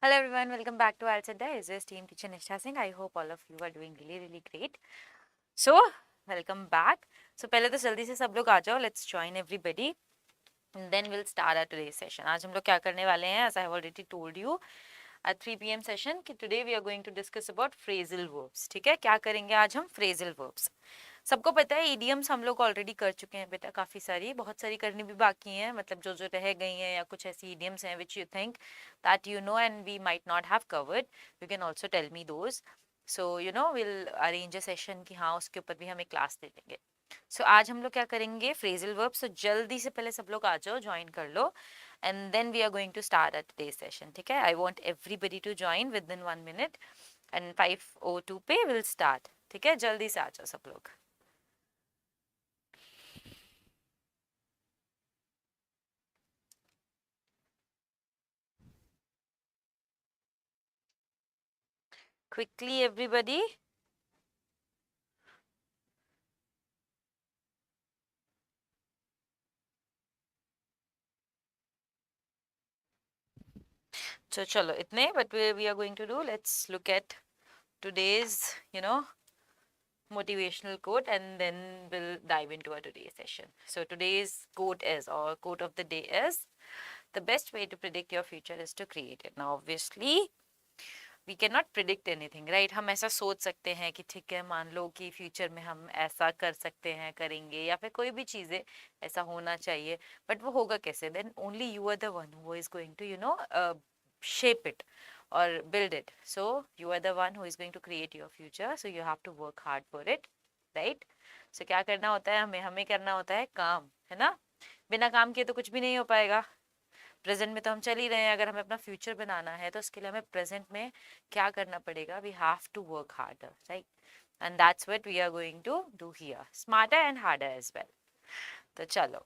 Hello everyone, welcome back to IELTS Adda. This is team teacher Nishtha Singh. I hope all of you are doing really great. So, welcome back. So पहले तो जल्दी से सब लोग आ जाओ. Let's join everybody. And then we'll start our today's session. आज हम लोग क्या करने वाले हैं? As I have already told you at 3 p.m. session कि today we are going to discuss about phrasal verbs. ठीक है? क्या करेंगे आज हम? Phrasal verbs. सबको पता है idioms हम लोग ऑलरेडी कर चुके हैं बेटा, काफ़ी सारी, बहुत सारी करनी भी बाकी हैं, मतलब जो जो रह गई हैं या कुछ ऐसी idioms हैं which you think that you know and we might not have covered, you can also tell me those. So we'll arrange a session कि हाँ उसके ऊपर भी हम एक क्लास दे देंगे. So आज हम लोग क्या करेंगे? Phrasal verbs. So जल्दी से पहले सब लोग आ जाओ, ज्वाइन कर लो, and then we are going to start at today's session. ठीक है? I want everybody to join within 1 minute and 5:02 पे we'll start. ठीक है? जल्दी से आ जाओ सब लोग. Quickly everybody. So chalo itne, but we are going to do, let's look at today's motivational quote and then we'll dive into our today's session. So today's quote is, or quote of the day is, the best way to predict your future is to create it. Now obviously we cannot predict anything, right? हम ऐसा सोच सकते हैं कि ठीक है, मान लो कि फ्यूचर में हम ऐसा कर सकते हैं, करेंगे, या फिर कोई भी चीज़ें ऐसा होना चाहिए, बट वो होगा कैसे? Then only you are the one who is going to shape it or build it. So you are the one who is going to create your future, so you have to work hard for it, right? So क्या करना होता है? हमें करना होता है काम, है ना? बिना काम किए तो कुछ भी नहीं हो पाएगा. प्रेजेंट में तो हम चल ही रहे हैं, अगर हमें अपना फ्यूचर बनाना है तो उसके लिए हमें प्रेजेंट में क्या करना पड़ेगा? We have to work harder, right? And that's what we are going to do here, smarter and harder as well. तो चलो,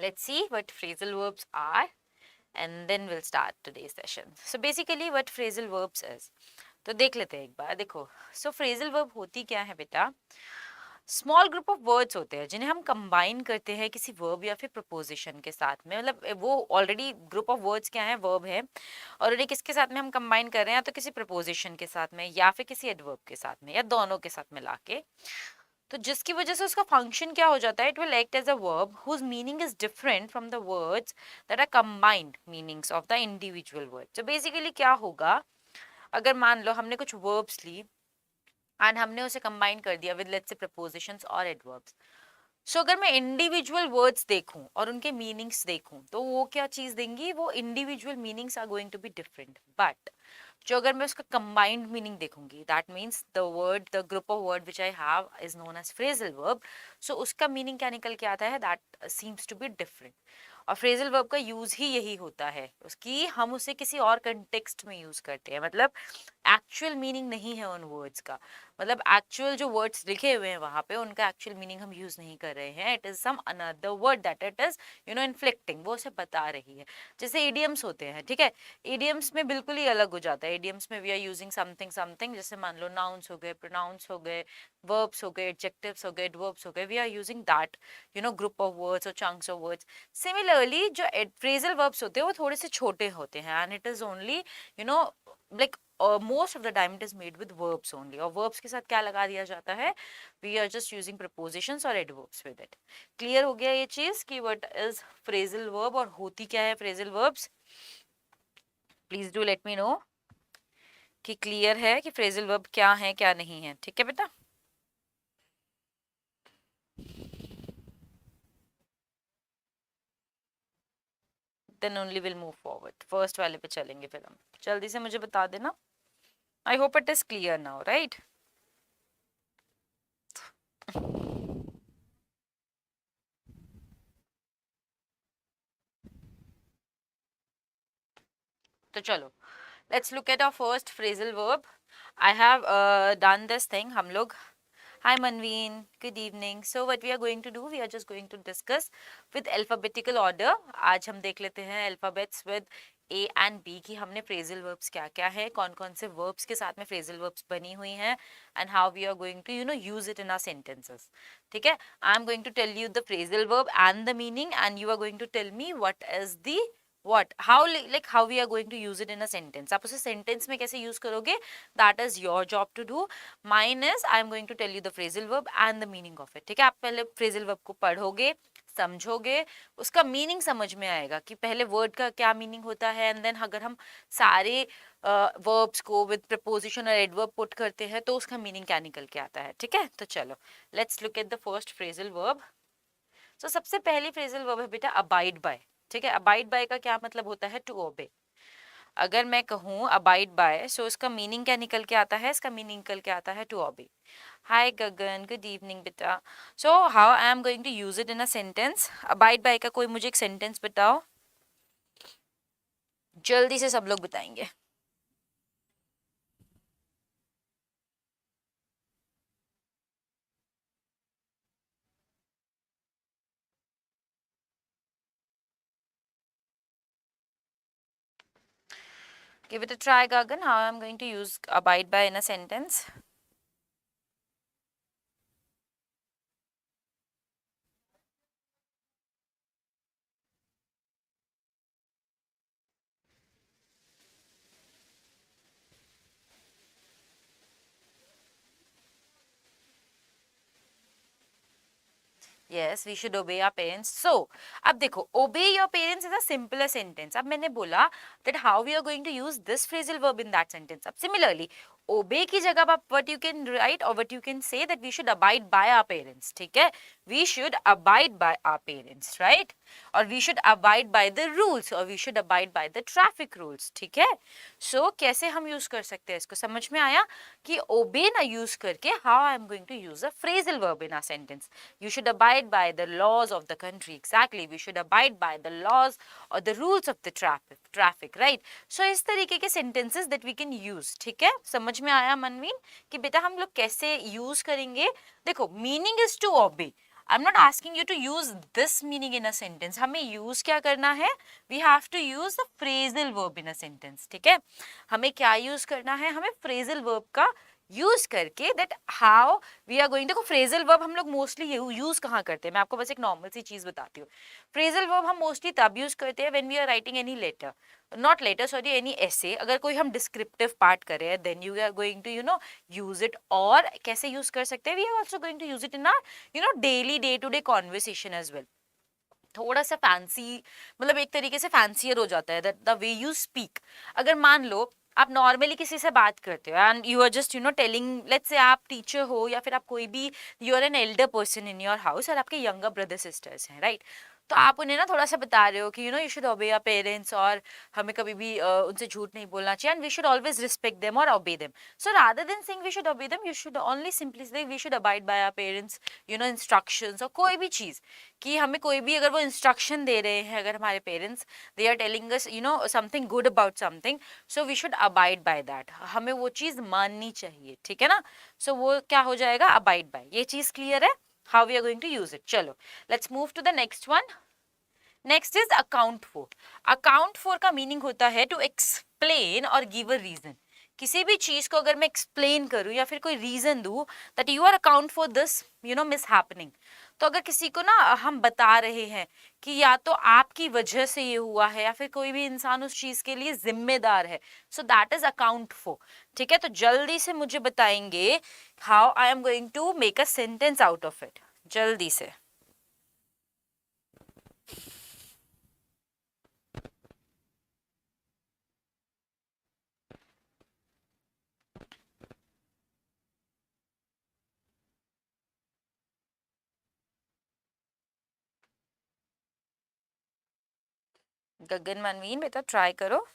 let's see what phrasal verbs are and then we'll start today's session. So basically what phrasal verbs is, तो देख लेते हैं एक बार. देखो, so phrasal verb होती क्या है बेटा? स्मॉल ग्रुप ऑफ वर्ड्स होते हैं जिन्हें हम कंबाइन करते हैं किसी वर्ब या फिर प्रपोजिशन के साथ में. मतलब वो ऑलरेडी ग्रुप ऑफ वर्ड्स क्या है? वर्ब है, और उन्हें किसके साथ में हम कंबाइन कर रहे हैं? तो किसी प्रपोजिशन के साथ में या फिर किसी एडवर्ब के साथ में या दोनों के साथ मिला के. तो जिसकी वजह से उसका फंक्शन क्या हो जाता है? It will act as a verb whose meaning is different from the words that are combined meanings of the individual word. तो बेसिकली क्या होगा, अगर मान लो हमने कुछ वर्ब्स ली एंड हमने उसे कंबाइन कर दिया विद लेट्स से प्रपोजिशंस और एडवर्ब्स. सो अगर मैं इंडिविजुअल वर्ड्स देखूं और उनके मीनिंग्स देखूं तो वो क्या चीज देंगी? वो individual meanings are going to be different. But जो अगर मैं उसका कंबाइंड मीनिंग देखूंगी, that means the group of word which I have is known as phrasal verb. So उसका मीनिंग क्या निकल के आता है? That seems to be different. और फ्रेजल वर्ब का यूज ही यही होता है उसकी, हम उसे किसी और कंटेक्स्ट में यूज करते हैं. मतलब एक्चुअल मीनिंग नहीं है उन वर्ड्स का, मतलब एक्चुअल जो वर्ड्स लिखे हुए हैं वहां पे उनका एक्चुअल मीनिंग हम यूज नहीं कर रहे हैं. It is some another word that it is inflicting, वो उसे बता रही है. जैसे इडियम्स होते हैं, ठीक है, इडियम्स में बिल्कुल ही अलग हो जाता है. इडियम्स में we are using something something, जैसे मान लो नाउन्स हो गए, प्रोनाउंस हो गए, वर्ब्स हो गए, एडजेक्टिव्स हो गए, एडवर्ब्स हो गए. We are using that group of words और चंक्स ऑफ वर्ड्स. सिमिलरली जो फ्रेजल वर्ब्स होते हैं वो थोड़े से छोटे होते हैं and it is only like most of the time it is made with verbs only. और verbs के साथ क्या लगा दिया जाता है? We are just using prepositions और adverbs with it. Clear हो गया ये चीज कि what is phrasal verb और होती क्या है phrasal verbs? Please do let me know कि clear है कि phrasal verb क्या है क्या नहीं है. ठीक है बेटा? Then only we'll move forward. First वाले पे चलेंगे फिर हम. जल्दी से मुझे बता देना. I hope it is clear now, right? तो चलो, let's look at our first phrasal verb. I have done this thing. हम लोग, hi Manveen, good evening. So what we are going to do, we are just going to discuss with alphabetical order. आज हम देख लेते हैं alphabets with A and B कि हमने phrasal verbs क्या क्या है, कौन कौन से verbs के साथ में phrasal verbs बनी हुई हैं, and how we are going to use it in our sentences. ठीक है, I am going to tell you the phrasal verb and the meaning and you are going to tell me what is the what, how we are going to use it in a sentence. आप उसे sentence में कैसे use करोगे, that is your job to do. Mine is I am going to tell you the phrasal verb and the meaning of it. ठीक है, आप पहले phrasal verb को पढ़ोगे, समझोगे, उसका मीनिंग समझ में आएगा कि पहले वर्ड का क्या मीनिंग होता है, एंड देन अगर हम सारे वर्ब्स को विद प्रपोजिशन और एडवर्ब पुट करते हैं तो उसका मीनिंग क्या निकल के आता है. ठीक है, तो चलो let's look at the first phrasal verb. So सबसे पहली फ्रेजल वर्ब है बेटा अबाइड बाय. ठीक है, अबाइड बाय का क्या मतलब होता है, टू ओबे. अगर मैं कहूँ अबाइड बाय, सो इसका मीनिंग क्या निकल के आता है, इसका मीनिंग निकल के आता है to obey. Hi Gagan, good evening बेटा. So how I am going to use it in a sentence. Abide by का कोई मुझे एक सेंटेंस बताओ, जल्दी से सब लोग बताएंगे. Give it a try, Gagan, how I'm going to use abide by in a sentence. Yes, we should obey our parents. So, अब देखो, obey your parents is a simpler sentence. अब मैंने बोला that how we are going to use this phrasal verb in that sentence. अब similarly, obey की जगह आप what you can write or what you can say that we should abide by our parents. ठीक है, we should abide by our parents, right? or we should abide by the rules or we should abide by the traffic rules. ठीक है, so कैसे हम use कर सकते हैं इसको, समझ में आया कि obey ना use करके how I am going to use a phrasal verb in a sentence. You should abide by the laws of the country. Exactly, we should abide by the laws or the rules of the traffic, right? So इस तरीके के sentences that we can use. ठीक है, समझ में आया मनवीन कि बेटा हम लोग कैसे use करेंगे. देखो, meaning is to obey. I'm not asking you to use this meaning in a sentence. हमें use क्या करना है? We have to use the phrasal verb in a sentence. ठीक है, हमें क्या use करना है, हमें phrasal verb का यूज करके that how we are going. देखो फ्रेजल वर्ब हम लोग मोस्टली यूज कहाँ करते हैं, मैं आपको बस एक नॉर्मल सी चीज बताती हूँ. फ्रेजल वर्ब हम मोस्टली तब यूज करते हैं when we are writing any letter, not letter sorry, any essay. अगर कोई हम डिस्क्रिप्टिव पार्ट कर रहे हैं then you are going to use it. और कैसे यूज कर सकते हैं, we are also going to use it in our daily day to day conversation as well. थोड़ा सा फैंसी, मतलब एक तरीके से फैंसियर हो जाता है that the way you speak. अगर मान लो आप नॉर्मली किसी से बात करते हो and you are just telling, let's say आप टीचर हो या फिर आप कोई भी, you are an elder person in your house और आपके यंगर ब्रदर सिस्टर्स हैं, राइट? तो आप उन्हें ना थोड़ा सा बता रहे हो कि you should obey your parents और हमें कभी भी उनसे झूठ नहीं बोलना चाहिए and we should always respect them और obey them. So rather than saying we should obey them, you should only simply say we should abide by our parents instructions. और कोई भी चीज़ कि हमें कोई भी अगर वो इंस्ट्रक्शन दे रहे हैं, अगर हमारे parents they are telling us something good about something, so we should abide by that. हमें वो चीज़ माननी चाहिए, ठीक है ना. सो वो क्या हो जाएगा, अबाइड बाय. ये चीज़ क्लियर है how we are going to use it. चलो let's move to the next one. Next is account for. Account for का मीनिंग होता है टू एक्सप्लेन और गिव अ रीजन. किसी भी चीज को अगर मैं एक्सप्लेन करूं या फिर कोई रीजन दूं that you are account for this mishappening. तो अगर किसी को ना हम बता रहे हैं कि या तो आपकी वजह से ये हुआ है या फिर कोई भी इंसान उस चीज के लिए जिम्मेदार है, so that is account for. ठीक है, तो जल्दी से मुझे बताएंगे how I am going to make a sentence out of it, जल्दी से. गगन, मनवीन, बेटा ट्राई करो.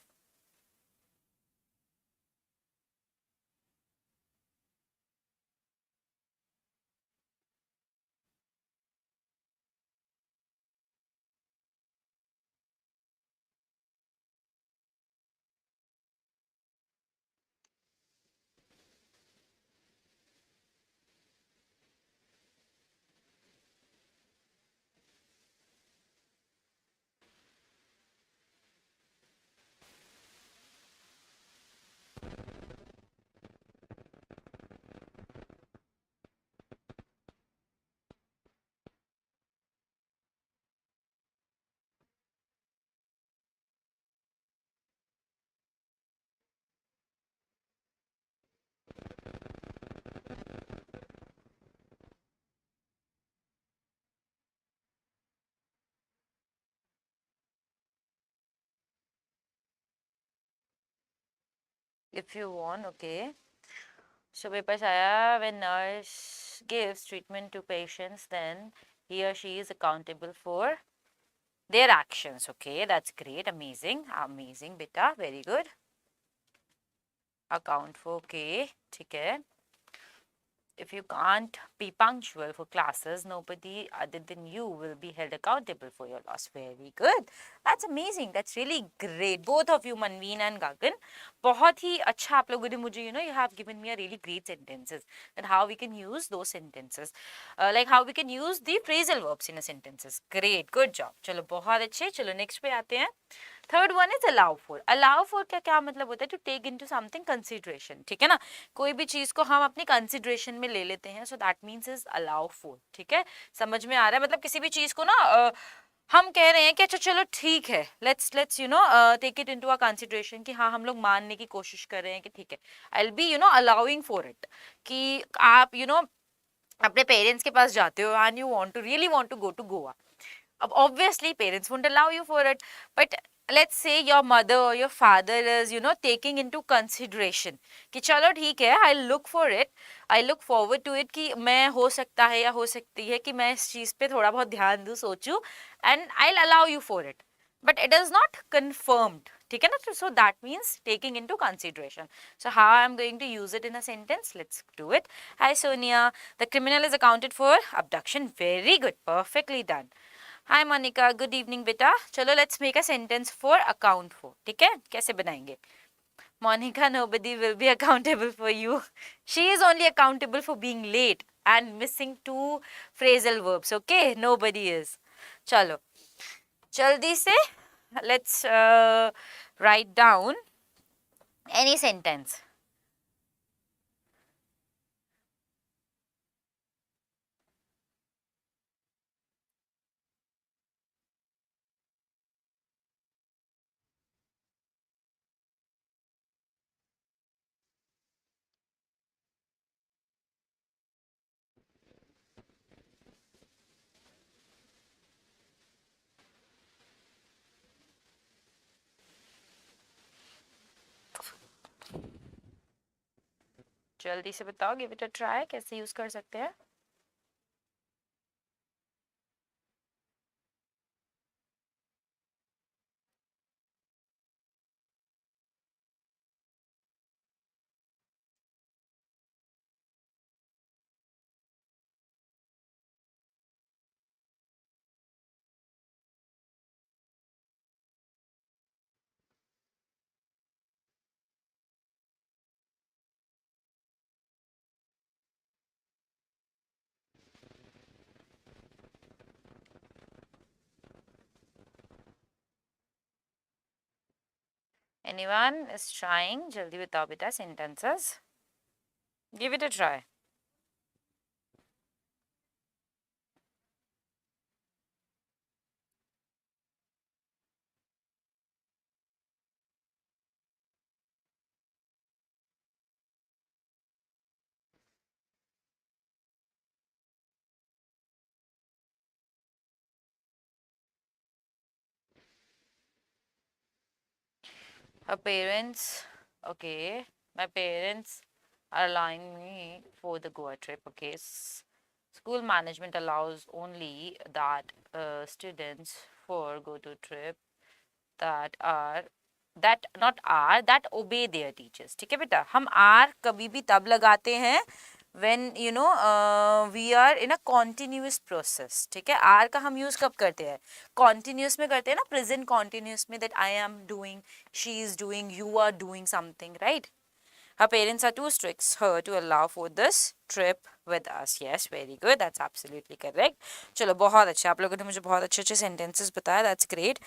if you want, okay. So paper आया, when nurse gives treatment to patients, then he or she is accountable for their actions. Okay, that's great, amazing, amazing beta, very good. Account for, okay, ठीक है. If you can't be punctual for classes, nobody other than you will be held accountable for your loss. Very good. That's amazing. That's really great. Both of you, Manveen and Gagan, बहुत ही अच्छा आप लोगों ने मुझे, you have given me a really great sentences and how we can use those sentences, like how we can use the phrasal verbs in a sentences. Great, good job. चलो बहुत अच्छे. चलो next पे आते हैं. Third one is allow for. Allow for का क्या मतलब होता है? To take into something consideration. ठीक है ना, कोई भी चीज को हम अपनी कंसिडरेशन में ले लेते हैं, so that means is allow for. ठीक है, समझ में आ रहा है? मतलब किसी भी चीज को ना हम कह रहे हैं कि अच्छा चलो ठीक है, let's take it into a consideration, कि हाँ हम लोग मानने की कोशिश कर रहे हैं कि ठीक है, I will be allowing for it, कि आप अपने पेरेंट्स के पास जाते हो and you want to really want to go to Goa. अब obviously parents won't allow you for it, but let's say your mother or your father is taking into consideration कि चलो ठीक है, I look for it, I look forward to it, कि मैं हो सकता है या हो सकती है कि मैं इस चीज पे थोड़ा बहुत ध्यान दूं, सोचूं, and I'll allow you for it, but it is not confirmed. ठीक है ना, so that means taking into consideration. So how I'm going to use it in a sentence? Let's do it. Hi Sonia, the criminal is accounted for abduction. Very good, perfectly done. Hi Monika, good evening बेटा. चलो let's make a sentence for account for. ठीक है, कैसे बनाएंगे? Monika, nobody will be accountable for you. She is only accountable for being late and missing 2 phrasal verbs. Okay, nobody is. चलो जल्दी से let's write down any sentence. जल्दी से बताओ, गिव इट अ ट्राई, कैसे यूज कर सकते हैं? Anyone is trying? जल्दी बताओ बेटा sentences. Give it a try. Her parents, okay, my parents are allowing me for the Goa trip. Okay, school management allows only that students for go to trip that are that obey their teachers. ठीक है बेटा, हम are कभी भी तब लगाते हैं when we are in a continuous process. ठीक है, are का हम use कब करते हैं? Continuous में करते हैं ना, present continuous में, that I am doing, she is doing, you are doing something, right? Her parents are too strict her to allow for this trip with us. Yes, very good, that's absolutely correct. चलो बहुत अच्छा, आप लोगों ने मुझे बहुत अच्छे अच्छे sentences बताया, that's great.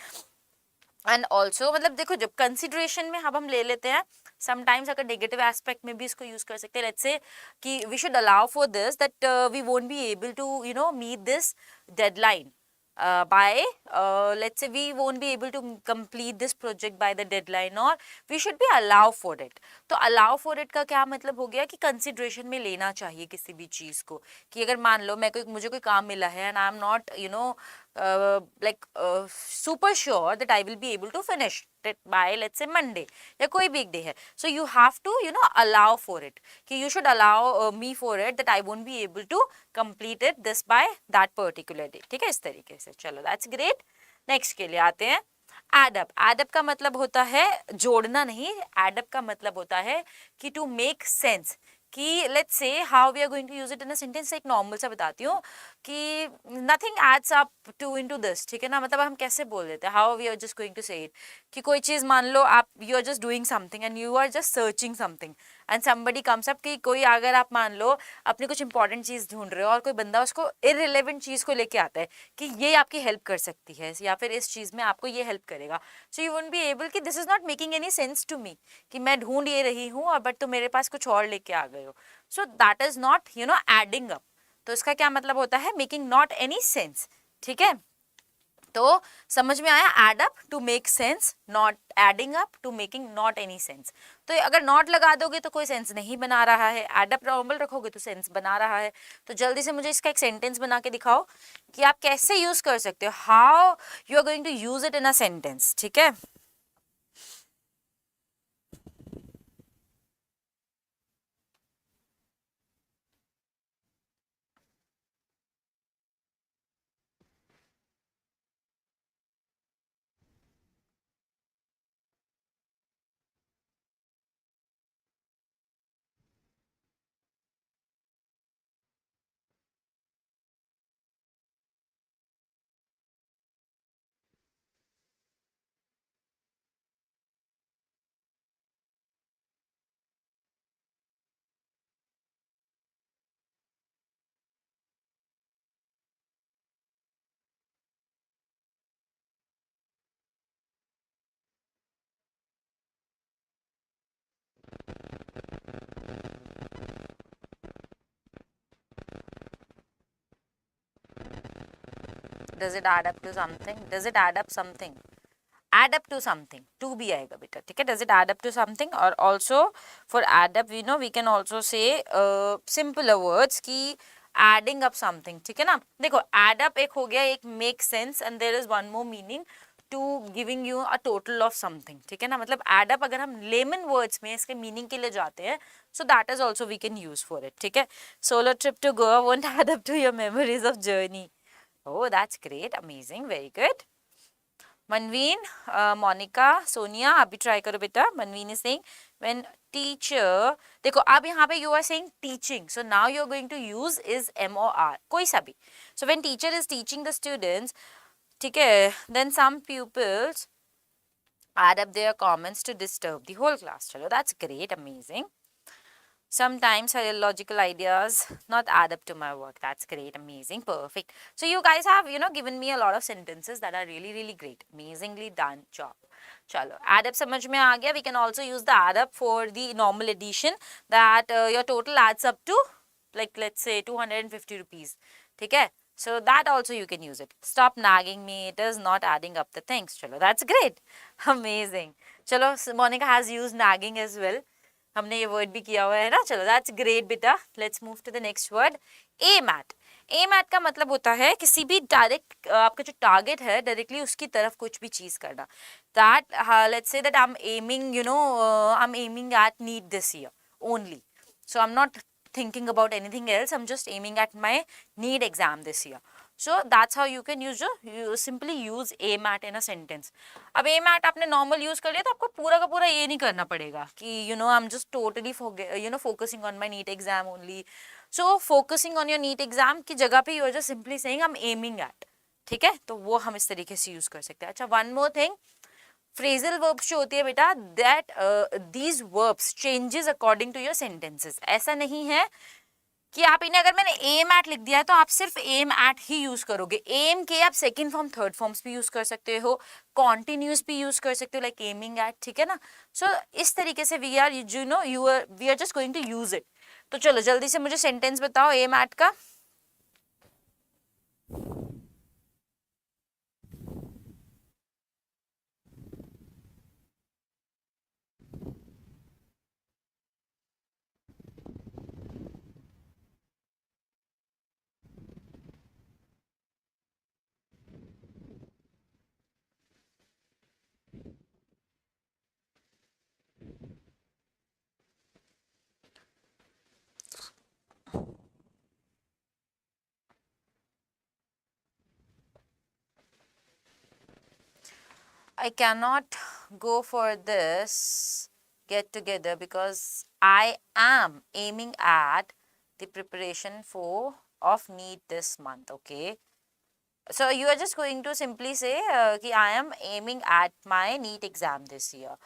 एंड ऑल्सो मतलब देखो, जब कंसिडरेशन में अब हम ले लेते हैं, समटाइम्स अगर नेगेटिव एस्पेक्ट में भी इसको यूज कर सकते हैं. लेट्स से कि we should allow for this that we won't be able to meet this deadline by let's say we won't be able to complete this project by the deadline, or we should be allow for it. तो allow for it का क्या मतलब हो गया कि consideration में लेना चाहिए किसी भी चीज़ को, कि अगर मान लो मुझे कोई काम मिला है and I am not super sure that I will be able to finish it by, let's say, Monday या कोई भी एक day है. So you have to allow for it कि you should allow me for it that I won't be able to complete it this by that particular day. ठीक है, इस तरीके से. चलो, that's great. Next के लिए आते हैं. Add up. Add up का मतलब होता है जोड़ना नहीं. Add up का मतलब होता है कि to make sense कि let's say how we are going to use it in a sentence. एक नॉर्मल सा बताती हूँ कि nothing adds up to into this. ठीक है ना, मतलब हम कैसे बोल देते हैं, how we are just going to say it कि कोई चीज मान लो आप you are just doing something and you are just searching something and somebody comes up कि कोई अगर आप मान लो अपनी कुछ इंपॉर्टेंट चीज ढूंढ रहे हो और कोई बंदा उसको इररिलेवेंट चीज को लेके आता है कि ये आपकी हेल्प कर सकती है या फिर इस चीज में आपको ये हेल्प करेगा. So you won't be able कि this is not making any sense to me कि मैं ढूंढ ये रही हूँ और बट तो मेरे पास कुछ और लेके आ गए हो. सो that is not adding up. तो इसका क्या मतलब होता है, मेकिंग नॉट एनी सेंस. ठीक है, तो समझ में आया. Add up to make sense, not adding up to making not any sense. तो अगर नॉट लगा दोगे तो कोई सेंस नहीं बना रहा है, एड अप नॉर्मल रखोगे तो सेंस बना रहा है. तो जल्दी से मुझे इसका एक सेंटेंस बना के दिखाओ कि आप कैसे यूज कर सकते हो, how you are going to use it in a sentence. ठीक है, does it add up to something? Does it add up something? Add up to something. To भी आएगा बेटा. ठीक है, does it add up to something? और also for add up we can also say simpler words कि adding up something. ठीक है ना, देखो add up एक हो गया, एक make sense and there is one more meaning to giving you a total of something. ठीक है ना, मतलब add up अगर हम layman words में इसके meaning के लिए जाते हैं so that is also we can use for it. ठीक है, solo trip to Goa won't add up to your memories of journey. Oh, that's great, amazing, very good. Manveen, Monica, Sonia, आप भी try करो बेटा. Manveen is saying when teacher, देखो अब यहाँ पे you are saying teaching, so now you are going to use is MOR, कोई सा भी. So when teacher is teaching the students, ठीक है, then some pupils add up their comments to disturb the whole class. चलो, that's great, amazing. Sometimes logical ideas not add up to my work. That's great, amazing, perfect. So you guys have given me a lot of sentences that are really really great, amazingly done job. Chalo, add up समझ में आ गया. We can also use the add up for the normal addition that your total adds up to like let's say 250 rupees. ठीक है, so that also you can use it. Stop nagging me, it is not adding up the things. Chalo, that's great, amazing. Chalo, Monica has used nagging as well. हमने ये word भी किया हुआ है ना. चलो, दैट्स ग्रेट बेटा. Let's move to the next word, aim at. Aim at का मतलब होता है किसी भी डायरेक्ट आपका जो टारगेट है डायरेक्टली उसकी तरफ कुछ भी चीज करना. That let's say that I am aiming I am aiming at NEET this year only. So I am not thinking about anything else, I'm just aiming at my NEET exam this year. So that's how you can use you simply use aim at in a sentence. अब aim at आपने normal use कर लिया तो आपको पूरा का पूरा ये नहीं करना पड़ेगा कि I'm just totally focusing on my NEET exam only. So focusing on your NEET exam की जगह पे you are just simply saying I'm aiming at. ठीक है, तो वो हम इस तरीके से यूज कर सकते हैं. अच्छा, one more thing, phrasal verbs जो होती है बेटा, that these verbs changes according to your sentences. ऐसा नहीं है कि आप इन्हें, अगर मैंने एम एट लिख दिया है तो आप सिर्फ एम एट ही यूज करोगे. एम के आप सेकंड फॉर्म थर्ड फॉर्म्स भी यूज कर सकते हो, कॉन्टिन्यूस भी यूज कर सकते हो लाइक एमिंग एट. ठीक है ना, सो इस तरीके से we are we are just going to use it. तो चलो जल्दी से मुझे सेंटेंस बताओ एम एट का. I cannot go for this get together because I am aiming at the preparation for of NEET this month. Okay, so you are just going to simply say कि I am aiming at my NEET exam this year.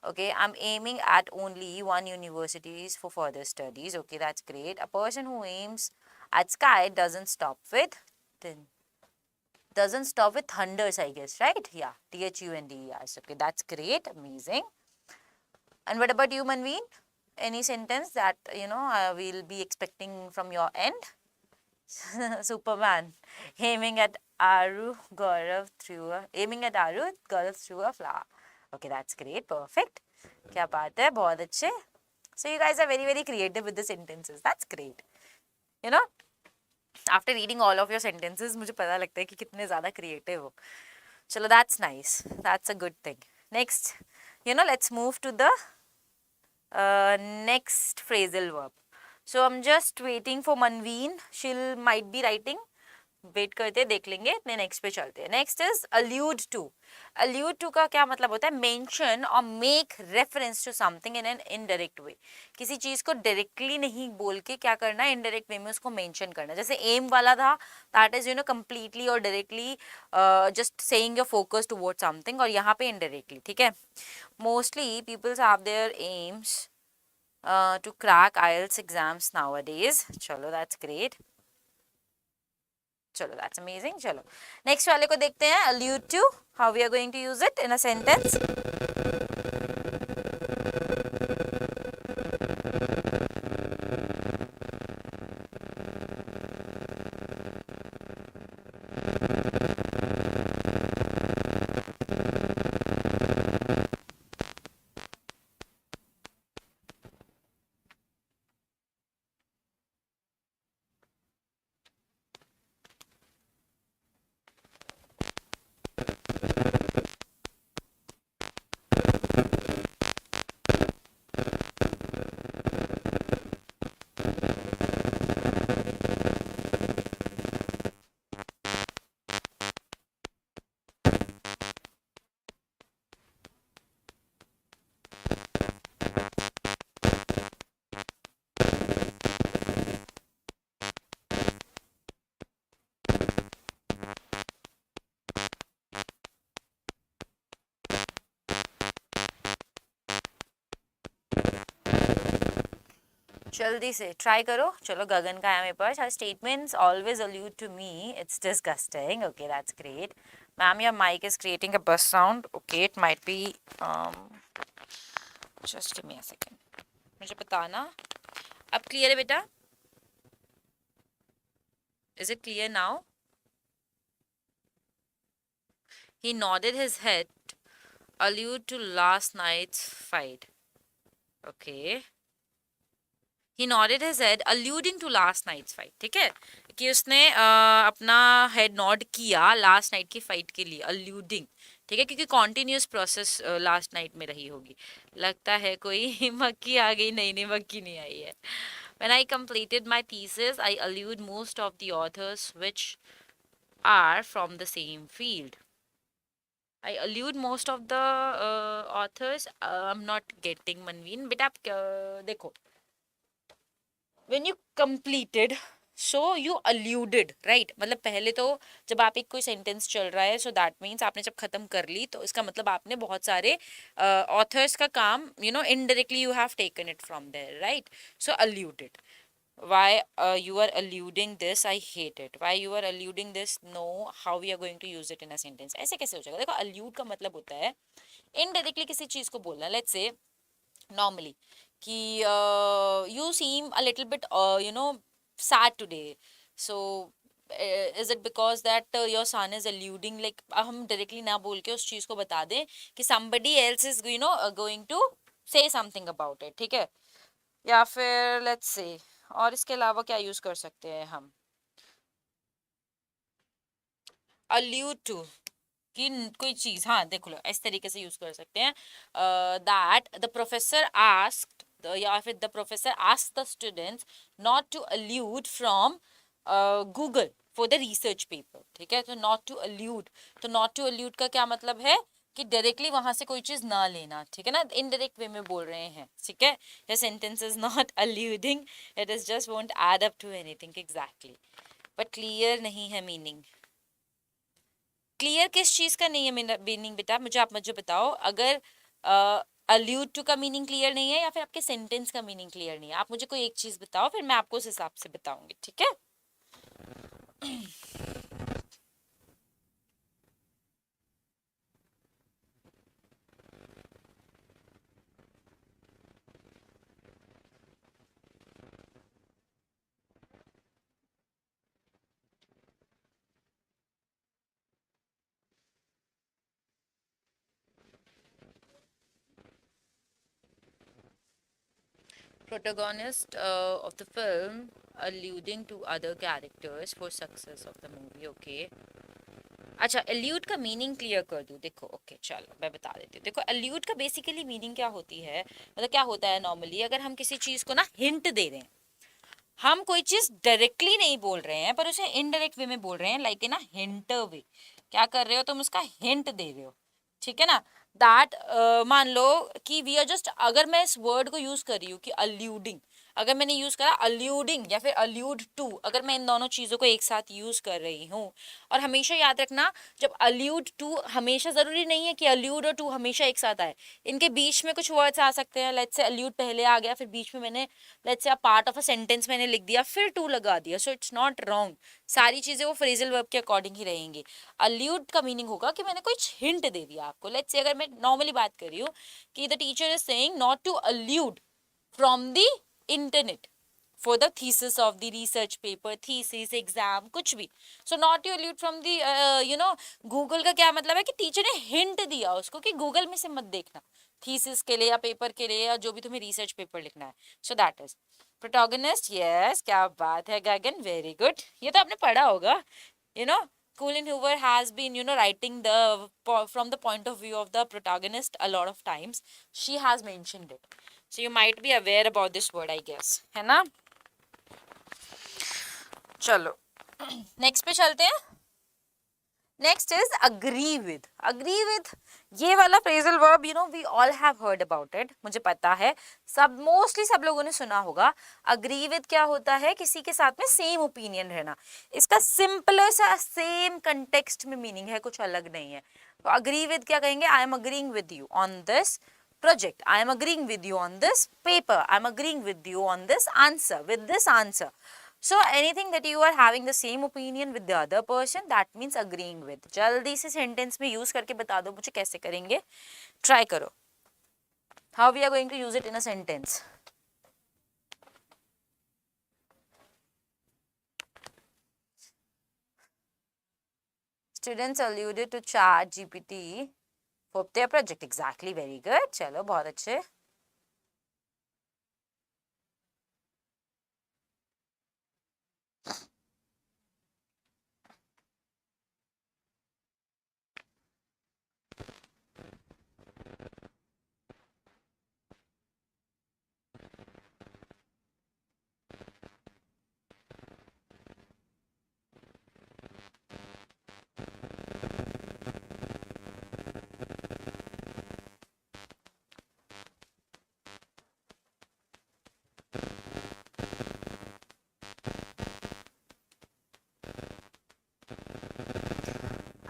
Okay, I'm aiming at only one universities for further studies. Okay, that's great. A person who aims at sky doesn't stop with thunders, I guess, right? Yeah, THUNDERS. Okay, that's great, amazing. And what about you, Manveen? Any sentence that we'll be expecting from your end? Superman aiming at Aru Gaurav through a flower. Okay, that's great, perfect. क्या बात है, बहुत अच्छे. So you guys are very very creative with the sentences. That's great. You know, after reading all of your sentences, मुझे पता लगता है कि कितने ज़्यादा creative हो. चलो, that's nice. That's a good thing. Next, let's move to the next phrasal verb. So I'm just waiting for Manveen. She'll might be writing. Wait करते हैं, देख लेंगे. इतने नेक्स्ट पे चलते हैं. Next is allude to. Allude to का क्या मतलब होता है? मेंशन और make reference to something in an indirect way. किसी चीज को डायरेक्टली नहीं बोल के क्या करना है, इनडायरेक्ट वे में उसको मेंशन करना. जैसे एम वाला था, दैट इज कंप्लीटली और directly just saying your focus toward something, और यहाँ पे इनडायरेक्टली. ठीक है, mostly peoples have their aims to crack IELTS exams nowadays. चलो, दैट्स ग्रेट. चलो, that's amazing. चलो, नेक्स्ट वाले को देखते हैं. allude to, how we are going to use it in a sentence. जल्दी से ट्राई करो. चलो, गगन का है मेरे पास. Statements always allude to me. It's disgusting. Okay, that's great. Ma'am, your mic is creating a buzz sound. Okay, it might be just give me a second. मुझे बताना. अब क्लियर है बेटा? Is it clear now? He nodded his head, allude to last night's fight. Okay. He nodded his head, alluding to last night's fight. ठीक है, कि उसने अपना हेड नॉड किया लास्ट नाइट की फाइट के लिए. alluding, ठीक है, क्योंकि कॉन्टिन्यूस प्रोसेस लास्ट नाइट में रही होगी. लगता है कोई मक्की आ गई. नहीं नहीं, मक्की नहीं आई है. When I completed my thesis, I allude most of the authors which are from the same field. I allude most of the authors. I'm not getting, Manveen. बेटा आप देखो, when you completed, so you alluded, right? मतलब पहले तो जब आप एक कोई सेंटेंस चल रहा है, so that means आपने जब खत्म कर ली, तो इसका मतलब आपने बहुत सारे authors का काम, indirectly you have taken it from there, right? So alluded. Why you are alluding this? I hate it. Why you are alluding this? No. How we are going to use it in a sentence? ऐसे कैसे हो जाएगा? देखो, allude का मतलब होता है indirectly किसी चीज को बोलना. Let's say normally कि you seem a little bit sad today. So is it because that your son is alluding, like हम directly ना बोल के उस चीज को बता दें कि somebody else is going to say something about it. ठीक है, या फिर let's say, और इसके अलावा क्या यूज कर सकते हैं हम? allude to कि कोई चीज, हाँ देखो लो, इस तरीके से यूज कर सकते हैं. दैट द प्रोफेसर आस्क्ड, या फिर the professor asked the students not to allude from Google for the research paper. ठीक है, तो नॉट टू allude, तो नॉट टू allude का क्या मतलब है कि डायरेक्टली वहां से कोई चीज ना लेना, ठीक है ना, इनडायरेक्ट वे में बोल रहे हैं, ठीक है। Your sentence is not alluding, it is just won't add up to anything exactly, but clear नहीं है मीनिंग। क्लियर किस चीज का नहीं है मीनिंग बेटा, मुझे बताओ। अगर अल्यूड टू का मीनिंग क्लियर नहीं है या फिर आपके सेंटेंस का मीनिंग क्लियर नहीं है, आप मुझे कोई एक चीज बताओ, फिर मैं आपको उस हिसाब से बताऊंगी, ठीक है। Protagonist of the film alluding to other characters for success of the movie. Okay. अच्छा, एल्यूड का मीनिंग क्लियर कर दूं, देखो। ओके चलो मैं बता देती हूँ। देखो एल्यूड का बेसिकली मीनिंग क्या होती है, मतलब क्या होता है नॉर्मली, अगर हम किसी चीज को ना हिंट दे रहे हैं, हम कोई चीज डायरेक्टली नहीं बोल रहे हैं पर उसे इनडायरेक्ट वे में बोल रहे हैं, लाइक इन हिंट वे। क्या कर रहे हो तुम, उसका हिंट दे रहे हो, ठीक है ना। दैट मान लो कि वी आर जस्ट, अगर मैं इस वर्ड को यूज कर रही हूँ कि अल्यूडिंग, अगर मैंने यूज करा अल्यूडिंग या फिर अल्यूड टू, अगर मैं इन दोनों चीजों को एक साथ यूज कर रही हूँ, और हमेशा याद रखना जब अल्यूड टू, हमेशा जरूरी नहीं है कि अल्यूड और टू हमेशा एक साथ आए, इनके बीच में कुछ वर्ड्स आ सकते हैं। लेट्स से अल्यूड पहले आ गया, फिर बीच में मैंने let's say part of a sentence मैंने लिख दिया, फिर टू लगा दिया, सो इट्स नॉट रॉन्ग। सारी चीजें वो फ्रेजल वर्ब के अकॉर्डिंग ही रहेंगी। अल्यूड का मीनिंग होगा कि मैंने कुछ हिंट दे दिया आपको। लेट्स से अगर मैं नॉर्मली बात कर रही हूँ कि the teacher is saying not to allude from the internet for the thesis of the research paper, thesis, exam, कुछ भी। so not to allude from the Google का क्या मतलब है कि टीचर ने हिंट दिया उसको कि गूगल में से मत देखना, थीसिस के लिए या पेपर के लिए या जो भी तुम्हें रिसर्च पेपर लिखना है। So that is protagonist. Yes, क्या बात है गगन, वेरी गुड। ये तो आपने पढ़ा होगा, you know Colin Hoover has been writing the from the point of view of the protagonist a lot of times. She has mentioned it, so you might be aware about this word, I guess, है ना। चलो next पे चलते हैं। Next is agree with. Agree with, ये वाला phrasal verb we all have heard about it, मुझे पता है सब मोस्टली सब लोगों ने सुना होगा। अग्री विद क्या होता है, किसी के साथ में सेम ओपिनियन रहना। इसका सिंपल सा सेम कंटेक्स्ट में मीनिंग है, कुछ अलग नहीं है। तो अग्री विद क्या कहेंगे, I am agreeing with you on this project, I am agreeing with you on this paper, I am agreeing with you on this answer, with this answer. So anything that you are having the same opinion with the other person, that means agreeing with. जल्दी से sentence में use करके बता दो मुझे कैसे करेंगे, try करो। How we are going to use it in a sentence? Students alluded to chat GPT for their project. Exactly, very good. चलो बहुत अच्छे।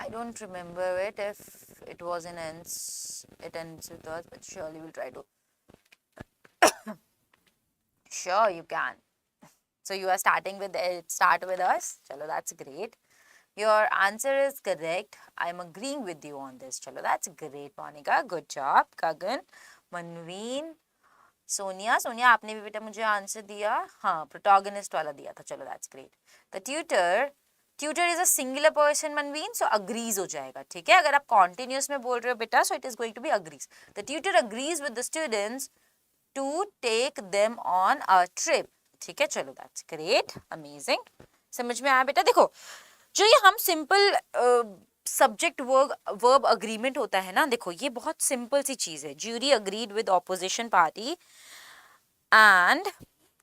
I don't remember it if it was in ends, it ends with us, but surely we'll try to. Sure, you can. So you are starting with it, start with us. Chalo, that's great. Your answer is correct. I am agreeing with you on this. Chalo, that's great, Monica. Good job. Gagan, Manveen, Sonia, Sonia आपने भी बेटा मुझे answer दिया, हाँ protagonist वाला दिया था। चलो that's great. The tutor, tutor is a singular person Manveen, so agrees हो जाएगा, ठीक है। अगर आप कॉन्टिन्यूस में बोल रहे हो बेटा, so it is going to be agrees. The tutor agrees with the students to take them on a trip, ठीक है। चलो दैट्स ग्रेट, अमेजिंग। समझ में आया बेटा। देखो जो ये हम सिंपल सब्जेक्ट वर्ब अग्रीमेंट होता है ना, देखो ये बहुत सिंपल सी चीज है। Jury agreed with opposition party and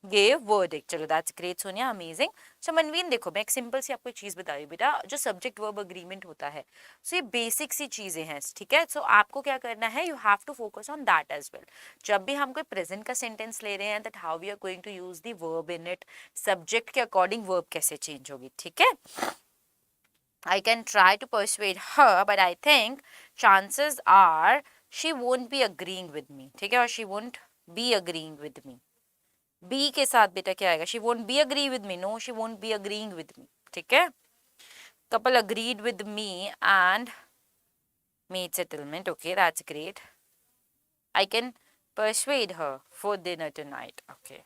gave verdict. चलो that's great Sonia, amazing. So मनवीन देखो, मैं एक सिंपल सी आपको एक चीज बता रही हूँ बेटा, जो सब्जेक्ट वर्ब अग्रीमेंट होता है, सो ये बेसिक सी चीजें हैं, ठीक है. सो आपको क्या करना है, you have to focus on that as well. जब भी हम कोई प्रेजेंट का सेंटेंस ले रहे हैं, that how we are going to use the verb in it, subject के अकॉर्डिंग वर्ब कैसे चेंज होगी, ठीक है. I can try to persuade her, but I think chances are she won't be agreeing with me, ठीक है, और she won't be agreeing with me. Be के साथ बेटा क्या आएगा, she won't be agree with me, no she won't be agreeing with me, ठीक है. Couple agreed with me and made settlement, okay that's great. I can persuade her for dinner tonight, okay.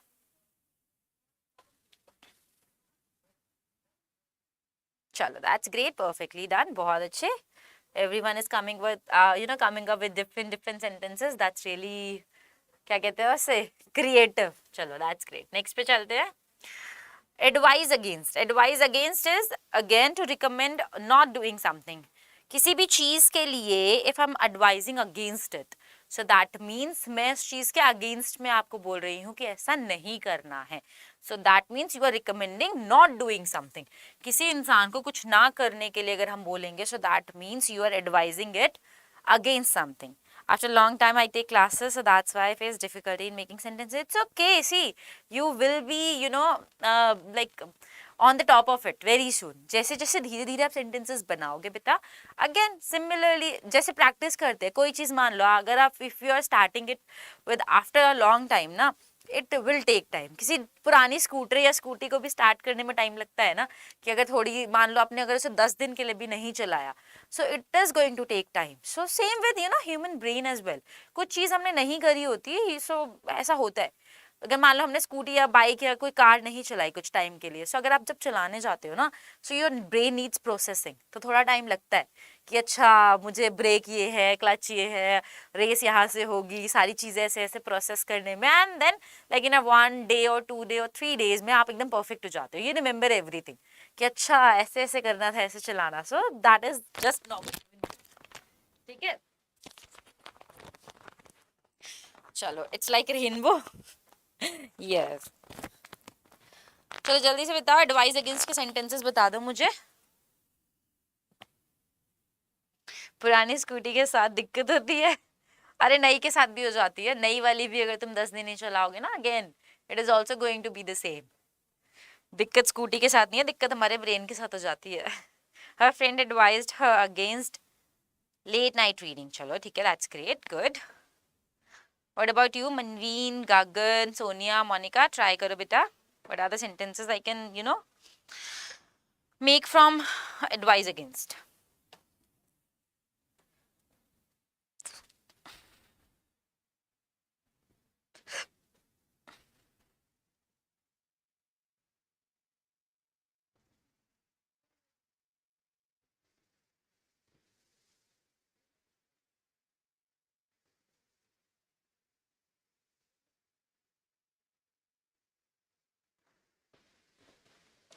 चलो that's great, perfectly done, बहुत अच्छे. everyone is coming with coming up with different sentences, that's really, क्या कहते हैं उसे, creative. चलो that's great. Next पे चलते हैं. advise against is again to recommend not doing something. किसी भी चीज के लिए if I'm advising against it, so that means मैं उस चीज के against में आपको बोल रही हूँ कि ऐसा नहीं करना है. So that means you are recommending not doing something. किसी इंसान को कुछ ना करने के लिए अगर हम बोलेंगे, so that means you are advising it against something. After a long time I take classes, so that's why I face difficulty in making sentences. It's okay, see, you will be like on the top of it very soon. जैसे जैसे धीरे धीरे आप sentences बनाओगे बेटा, again similarly जैसे practice करते हैं कोई चीज़, मान लो अगर आप if you are starting it with after a long time ना, इट विल टेक टाइम. किसी पुरानी स्कूटर या स्कूटी को भी स्टार्ट करने में टाइम लगता है ना, कि अगर थोड़ी मान लो आपने अगर उसे 10 दिन के लिए भी नहीं चलाया, so it is going to take time. So same with human brain as well. कुछ चीज़ हमने नहीं करी होती, सो ऐसा होता है. अगर मान लो हमने स्कूटी या बाइक या कोई कार नहीं चलाई कुछ टाइम के लिए, सो अगर आप जब चलाने जाते हो ना, so your brain needs processing, तो थोड़ा टाइम लगता है कि अच्छा मुझे ब्रेक ये है, क्लच ये है, रेस यहाँ से होगी, सारी चीज़ें ऐसे ऐसे प्रोसेस करने में, and then like in a 1 day और 2 डे और 3 डेज में आप एकदम परफेक्ट हो जाते हो. यू रिमेंबर एवरीथिंग कि अच्छा ऐसे ऐसे करना था, ऐसे चलाना. सो दैट इज जस्ट नॉर्मल, ठीक है. चलो इट्स लाइक रेनबो. यस. चलो जल्दी से बताओ, एडवाइस अगेंस्ट के सेंटेंसेस बता दो मुझे. पुरानी स्कूटी के साथ दिक्कत होती है, अरे नई के साथ भी हो जाती है. नई वाली भी अगर तुम 10 दिन नहीं चलाओगे ना, again it is also going to be the same. दिक्कत स्कूटी के साथ नहीं है, दिक्कत हमारे ब्रेन के साथ हो जाती है. Her friend advised her against late night reading. चलो ठीक है, that's great, good. What about you Manveen, Gagan, Sonia, Monika, try करो बेटा. What are the sentences I can make from advice against.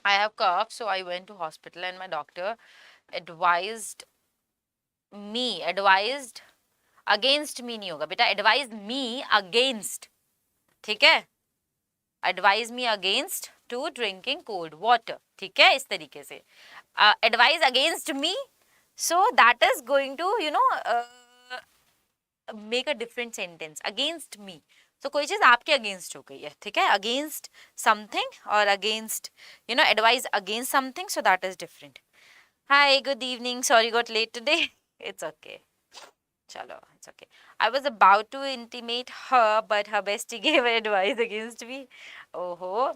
I have cough, so I went to hospital and my doctor advised advised against me नहीं होगा बेटा, advised me against, ठीक है, advise me against to drinking cold water, ठीक है, इस तरीके से advise against me, so that is going to make a different sentence. Against me, तो कोई चीज आपके अगेंस्ट हो गई है, ठीक है, अगेंस्ट समथिंग और against advise against something, so that is different. Hi good evening, sorry got late today. It's okay. चलो it's okay. I was about to intimate her but her bestie gave advice against me. ओहो,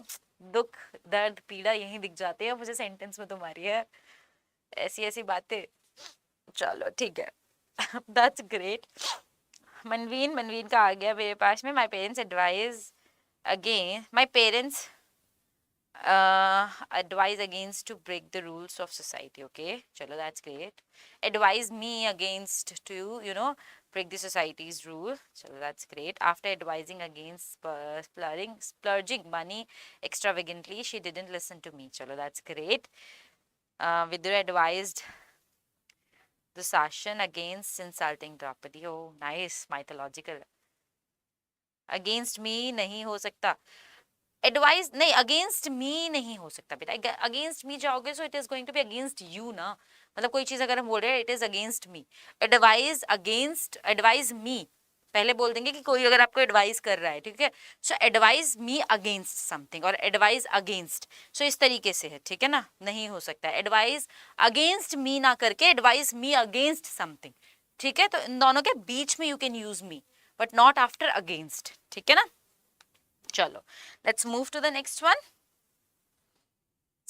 दुख दर्द पीड़ा यहीं दिख जाते हैं मुझे सेंटेंस में तुम्हारी है, ऐसी ऐसी बातें. चलो ठीक है. That's great. मनवीन का आ गया मेरे पास में. My parents advise again my parents advise against to break the rules of society. Okay, chalo, that's great. Advise me against to break the society's rule. Chalo, that's great. After advising against splurging money extravagantly, she didn't listen to me. Chalo, that's great. Vidura advised the Sashan against insulting Draupadi. Oh, nice, mythological. Against me नहीं हो सकता. Advise नहीं, against me नहीं हो सकता बेटा, against me जाओगे so it is going to be against you ना, मतलब कोई चीज अगर हम बोल रहे हैं it is against me, advise against, advise me पहले बोल देंगे कि कोई अगर आपको एडवाइस कर रहा है, ठीक है, सो एडवाइज मी अगेंस्ट समथिंग और एडवाइज अगेंस्ट, सो इस तरीके से है, ठीक है ना, नहीं हो सकता है एडवाइज अगेंस्ट मी ना करके एडवाइज मी अगेंस्ट समथिंग, ठीक है, तो इन दोनों के बीच में you can use me but not after against, ठीक है ना। चलो let's move to the next one.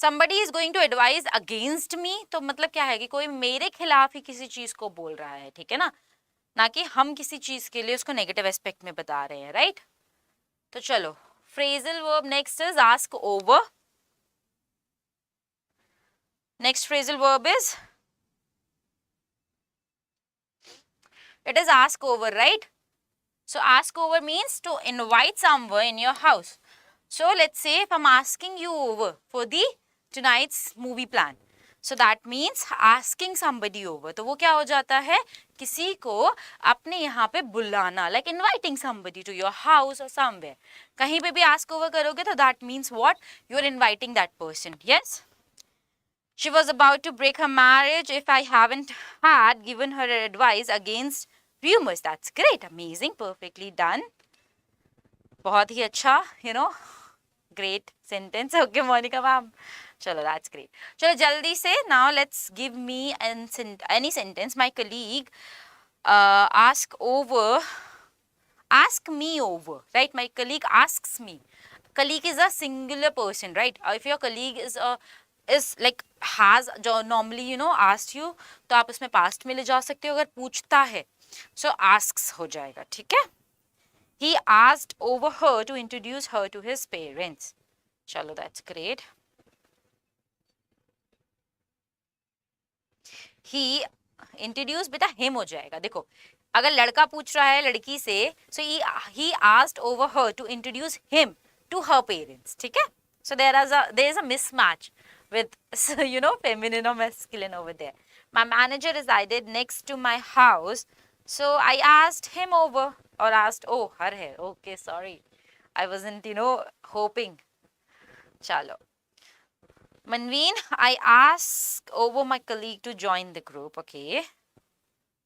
somebody is going to advise against me, तो मतलब क्या है कि कोई मेरे खिलाफ ही किसी चीज को बोल रहा है, ठीक है ना कि हम किसी चीज के लिए उसको नेगेटिव एस्पेक्ट में बता रहे हैं, राइट। तो चलो phrasal verb next is ask over, next phrasal verb is it is ask over, right? So ask over means to invite someone in your house. So let's say if I'm asking you over for the tonight's movie plan, so that means asking somebody over, तो वो क्या हो जाता है, किसी को अपने यहाँ पे बुलाना, like inviting somebody to your house or somewhere, कहीं पे भी ask over करोगे तो that means what, you are inviting that person, yes. She was about to break her marriage if I haven't had given her advice against rumors. That's great, amazing, perfectly done. बहुत ही अच्छा, you know, great sentence. Okay, Monica ma'am. चलो, that's great. चलो जल्दी से now let's give me any sentence. My colleague ask me over, right? My colleague asks me. Colleague is a singular person, right? If your colleague is like has जो normally you know asked you, तो आप उसमें past में ले जा सकते हो, अगर पूछता है so asks हो जाएगा, ठीक है। He asked over her to introduce her to his parents. चलो that's great. He introduced बेटा him हो जाएगा, देखो अगर लड़का पूछ रहा है लड़की से so he asked over her to introduce him to her parents, ठीक है। So there is a mismatch with you know feminine or masculine over there. My manager resided next to my house, so I asked him over or asked oh her है, okay sorry I wasn't you know hoping. चलो Manveen, I asked over my colleague to join the group, okay,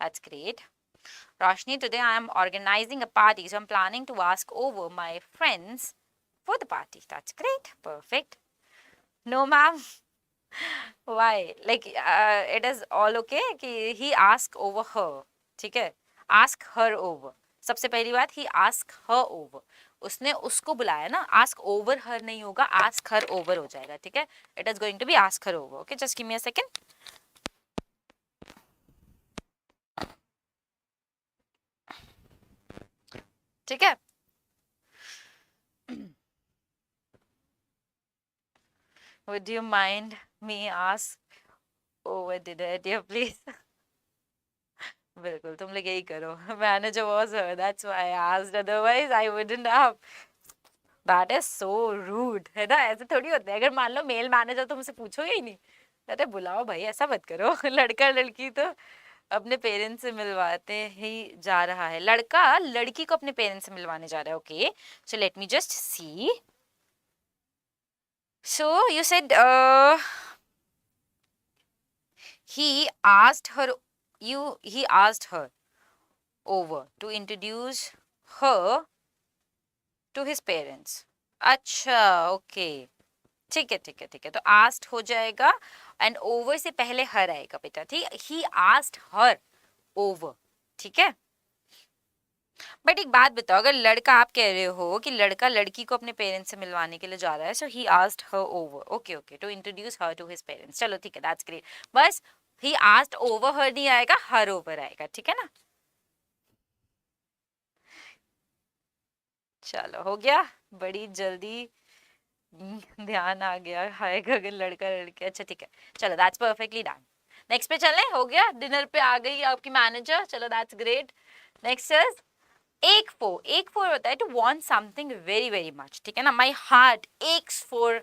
that's great. Roshni, today I am organizing a party, so I'm planning to ask over my friends for the party. That's great, perfect. No ma'am. Why? Like it is all okay कि he ask over her, ठीक है, ask her over, सबसे पहली बात he ask her over, उसने उसको बुलाया ना, ask over her नहीं होगा, ask her over हो जाएगा, ठीक है, it is going to be ask her over, okay, just give me a second. ठीक है, would you mind me ask over dinner dear please? बिल्कुल तुम लोग यही करो, manager was her, that's why I asked, otherwise I wouldn't have. That is so rude, है ना, ऐसे थोड़ी होता है, अगर मान लो मेल मैनेजर तुमसे पूछोगे ही नहीं, अरे बुलाओ भाई, ऐसा मत करो। लड़का लड़की तो अपने पेरेंट्स से मिलवाते ही जा रहा है, लड़का लड़की को अपने पेरेंट्स से मिलवाने जा रहा है, okay, so let me just see. So you said he asked her over to introduce her to his parents. अच्छा ओके, ठीक है ठीक है ठीक है, तो asked हो जाएगा एंड over से पहले her आएगा बेटा, ठीक है, he asked her over, ठीक है। बट एक बात बताओ, अगर लड़का, आप कह रहे हो कि लड़का लड़की को अपने पेरेंट्स से मिलवाने के लिए जा रहा है, so he asked her over, okay okay, to introduce her to his parents, चलो ठीक है, दैट्स ग्रेट, बस ही आस्क्ड ओवर हर नहीं आएगा, हर ओवर आएगा, ठीक है ना। चलो हो गया, बड़ी जल्दी ध्यान आ गया, हाय गगन लड़का लड़की, अच्छा ठीक है, चलो दैट्स परफेक्टली डन। नेक्स्ट पे चलें, हो गया, डिनर पे आ गई आपकी मैनेजर, चलो that's great. Next is ache for होता है to want something very very much, ठीक है ना, my heart aches for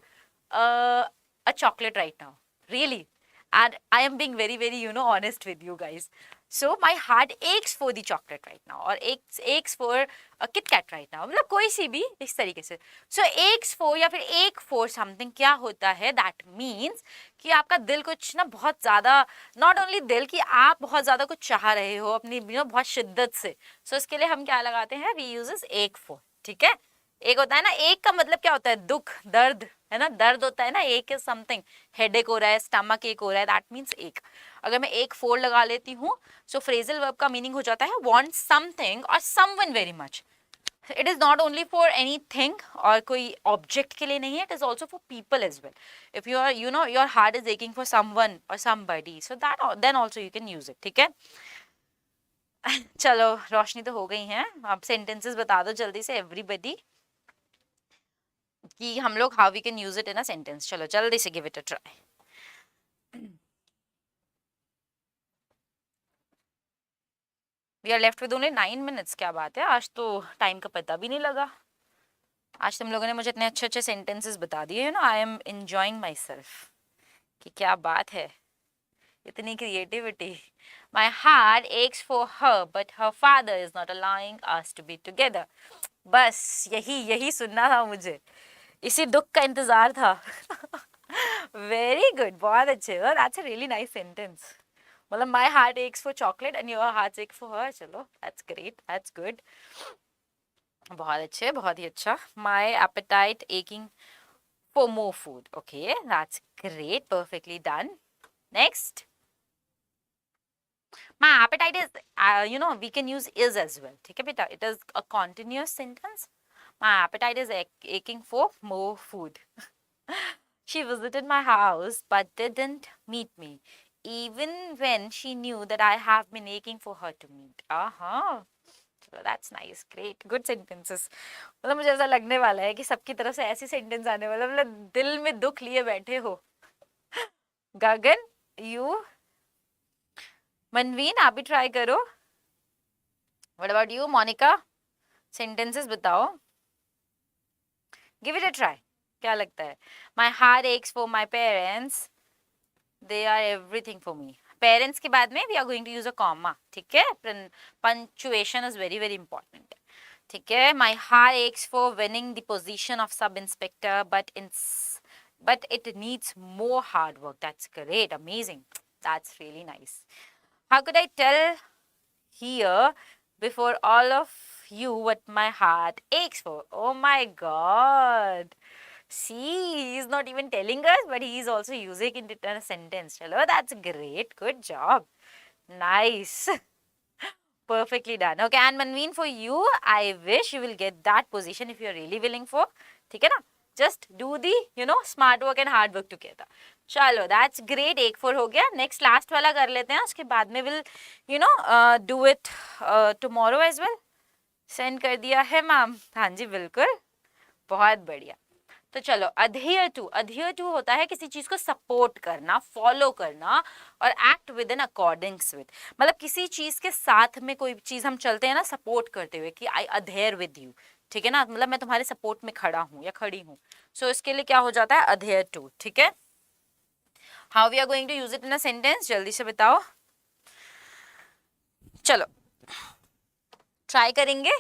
a chocolate right now, really And I am being very, very, honest with you guys. So my heart aches for the chocolate right now, or aches for a Kit Kat right now. मतलब कोई सी भी इस तरीके से. So aches for या फिर ache for something क्या होता है? That means कि आपका दिल कुछ ना बहुत ज़्यादा, not only दिल, कि आप बहुत ज़्यादा कुछ चाह रहे हो अपनी बहुत शिद्दत से. So इसके लिए हम क्या लगाते हैं? We uses ache for. ठीक है. एक होता है ना, एक का मतलब क्या होता है? दुख, दर्द, है ना, दर्द होता है ना. एक इज समथिंग, हेडेक हो रहा है, स्टमक एक हो रहा है, दैट मीन्स एक. अगर मैं एक फोर लगा लेती हूँ, सो फ्रेजल वर्ब का मीनिंग हो जाता है वांट समथिंग और someone very much. It is not only for anything, और कोई ऑब्जेक्ट के लिए नहीं है, it is also for people as well. If you are your heart is aching for someone और somebody, so that then also you can use it. ठीक है. चलो, रोशनी तो हो गई है. आप सेंटेंसेस बता दो जल्दी से एवरीबडी कि हम लोग how we can use it in a sentence. चलो जल्दी से give it a try. We are left with only 9 minutes. क्या बात है, आज तो टाइम का पता भी नहीं लगा. आज तुम लोगों ने मुझे इतने अच्छे अच्छे सेंटेंसेस बता दिए. I am enjoying myself. कि क्या बात है, इतनी creativity. My heart aches for her but her father is not allowing us to be together. बस यही सुनना था मुझे, इसी दुख का इंतजार था. वेरी गुड, बहुत अच्छे. That's a really nice sentence. मतलब my heart aches for chocolate and your heart aches for her. चलो, दैट्स ग्रेट, दैट्स गुड. बहुत अच्छे, बहुत ही अच्छा. My appetite aching for more food. Okay, that's great, perfectly done. Next. My appetite is, we can use is as well. ठीक है बेटा, it is a continuous sentence. My appetite is aching for more food. She visited my house but didn't meet me, even when she knew that I have been aching for her to meet. चलो, that's nice, great, good sentences. मतलब मुझे ऐसा लगने वाला है कि सबकी तरफ से ऐसी सेंटेंस आने वाला, मतलब दिल में दुख लिए बैठे हो. गगन, यू, मनवीन, आप भी ट्राई करो. What about you Monika? Sentences बताओ. Give it a try. क्या लगता है? My heart aches for my parents, they are everything for me. Parents के बाद में we are going to use a comma. ठीक है. Punctuation is very very important. ठीक है. My heart aches for winning the position of sub inspector but it needs more hard work. That's great, amazing. That's really nice. How could I tell here before all of you what my heart aches for? Oh my god. See, he's not even telling us, but he's also using it in a sentence. Hello, that's great. Good job. Nice. Perfectly done. Okay, and Manveen, for you, I wish you will get that position if you're really willing for. ठीक है ना? Just do the, smart work and hard work together. चलो, that's great. एक 4 हो गया. Next, last वाला कर लेते हैं. उसके बाद में will, do it tomorrow as well. Send कर दिया है मैम. हाँ जी, बिल्कुल. बहुत बढ़िया. तो चलो, अधेयर टू होता है किसी चीज को सपोर्ट करना, फॉलो करना, और act with in according with. मतलब किसी चीज के साथ में कोई चीज हम चलते हैं ना, सपोर्ट करते हुए, कि आई अधेयर विद यू. ठीक है ना, मतलब मैं तुम्हारे सपोर्ट में खड़ा हूँ या खड़ी हूँ. सो इसके लिए क्या हो जाता है? Adhere to. ठीक है. How we are going to use it in a sentence, जल्दी से बताओ. चलो, ट्राई करेंगे.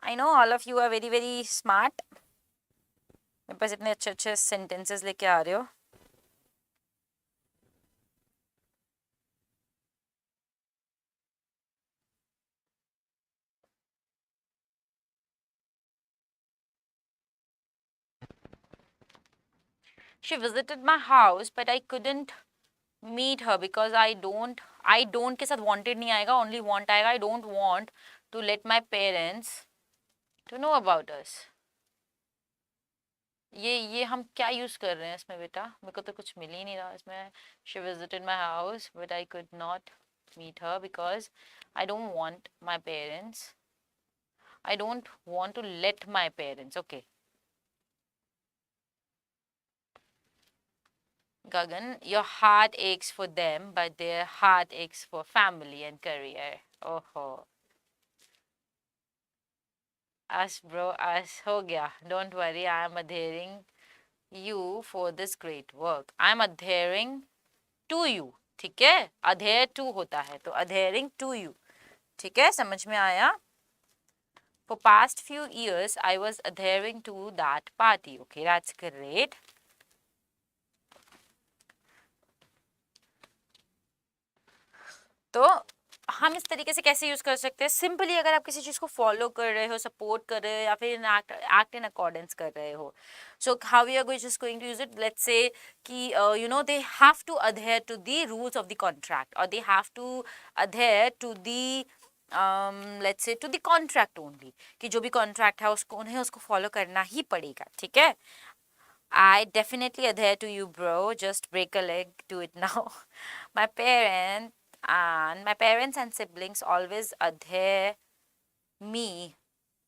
I know all of you are very very smart. मेरे पास इतने अच्छे अच्छे सेंटेंसेस लेके आ रहे हो. She visited my house but I couldn't meet her because I don't के साथ wanted नहीं आएगा, only want आएगा. I don't want to let my parents to know about us. ये हम क्या यूज कर रहे हैं इसमें बेटा? मेरे को तो कुछ मिल ही नहीं रहा इसमें. She visited my house but I could not meet her because I don't want my parents. I don't want to let my parents. Okay. Gagan, your heart aches for them, but their heart aches for family and career. Oh, us bro, us ho gaya. Don't worry, I am adhering you for this great work. I am adhering to you, ठीक है, adhere to होता है तो अधेयरिंग to you, ठीक है, समझ में आया? For past few years I was adhering to that party. Okay, that's great. तो हम इस तरीके से कैसे यूज कर सकते हैं? सिंपली अगर आप किसी चीज को फॉलो कर रहे हो, सपोर्ट कर रहे हो या फिर एक्ट इन अकॉर्डेंस कर रहे हो, so how we are just going to use it? Let's say कि you know they have to adhere to the rules of the contract और they have to adhere to the let's say to the contract only, कि जो भी contract है उसको उन्हें उसको follow करना ही पड़ेगा, ठीक है? I definitely adhere to you, bro. Just break a leg, do it now. My parents and siblings always adhere me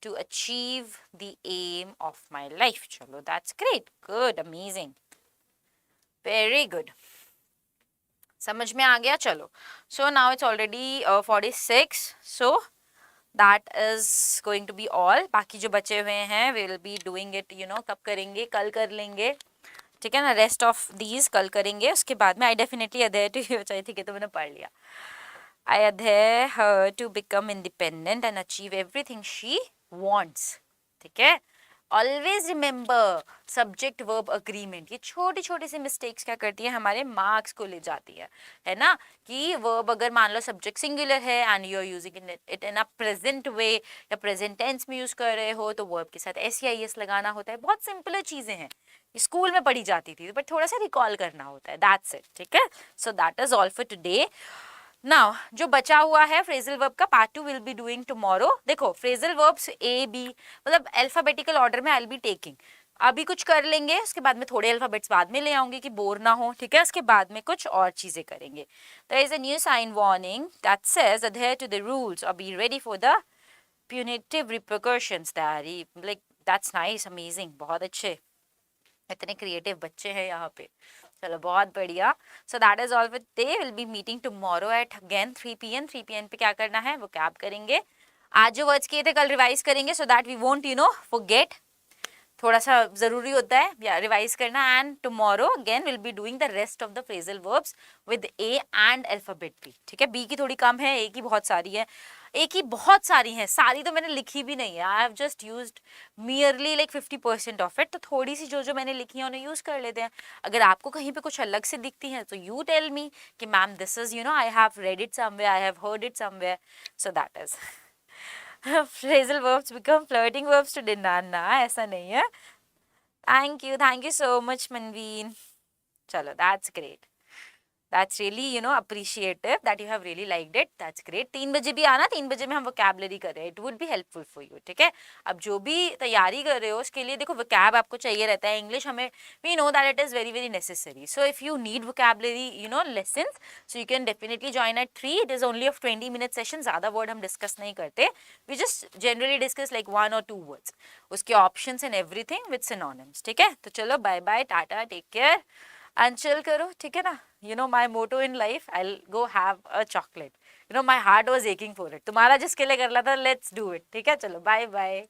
to achieve the aim of my life. Chalo, that's great. Good, amazing. Very good. समझ में आ गया? चलो. So now it's already 46. So that is going to be all. बाकी जो बचे हुए हैं we will be doing it, you know, कब करेंगे? कल कर लेंगे, ठीक है ना? रेस्ट ऑफ दीज कल करेंगे. उसके बाद में I definitely adhere to you चाहिए, ठीक है, तो मैंने पढ़ लिया. I adhere her to become independent and achieve everything she wants, ठीक है? Always remember subject verb agreement. ये छोटी छोटी सी मिस्टेक्स क्या करती है, हमारे मार्क्स को ले जाती है ना? कि वर्ब अगर मान लो सब्जेक्ट सिंगुलर है and you are using it in a present way या प्रेजेंट टेंस में यूज कर रहे हो, तो वर्ब के साथ SEIS लगाना होता है. बहुत सिंपल चीजें हैं, स्कूल में पढ़ी जाती थी, बट थोड़ा सा रिकॉल करना होता है. दैट्स इट, ठीक है? So that is all for today. Now जो बचा हुआ है फ्रेजल वर्ब का part 2 will be doing tomorrow. देखो फ्रेजल वर्ब्स A B मतलब अल्फाबेटिकल ऑर्डर में आई विल बी टेकिंग. अभी कुछ कर लेंगे, उसके बाद में थोड़े अल्फाबेट्स बाद में ले आऊंगी कि बोर ना हो, ठीक है? उसके बाद में कुछ और चीजें करेंगे. There is a new sign warning that says adhere to the rules और be ready for the punitive repercussions. like that's nice, amazing, बहुत अच्छे, इतने क्रिएटिव बच्चे हैं यहाँ पे. चलो बहुत बढ़िया. सो that is all with today. Will be meeting tomorrow at again 3 PM. 3 PM पे क्या करना है वो कैब करेंगे. आज जो वर्ड्स किए थे कल रिवाइज करेंगे so that we won't you know forget. थोड़ा सा जरूरी होता है या रिवाइज करना. And tomorrow again will be doing the rest of the phrasal verbs with A and alphabet B, ठीक है? B की थोड़ी कम है, A की बहुत सारी है. A की बहुत सारी हैं, सारी तो मैंने लिखी भी नहीं है. I have just used merely like 50% of it. तो थोड़ी सी जो जो मैंने लिखी है उन्हें यूज कर लेते हैं. अगर आपको कहीं पे कुछ अलग से दिखती है तो यू टेल मी कि ma'am this is you know I have read it somewhere, I have heard it somewhere. So that is phrasal verbs become flirting verbs today. ना ऐसा नहीं है. Thank you so much Manveen. चलो that's great. That's really, you know, appreciative that you have really liked it. That's great. 3 बजे भी आना, 3 बजे में हम vocabulary कर रहे हैं. It would be helpful for you, ठीक है? अब जो भी तैयारी कर रहे हो उसके लिए देखो vocab आपको चाहिए रहता है. English हमें we know that it is very very necessary. So if you need vocabulary, you know, lessons, so you can definitely join at 3. It is only a 20-minute session. ज़्यादा word हम discuss नहीं करते. We just generally discuss like 1 or 2 words. उसके options and everything with synonyms, ठीक है? तो चलो bye bye, tata, take care. And chill करो, ठीक है ना? You know my motto in life, I'll go have a chocolate. You know my heart was aching for it. तुम्हारा जिसके लिए कर रहा था, let's do it. ठीक है? चलो bye bye.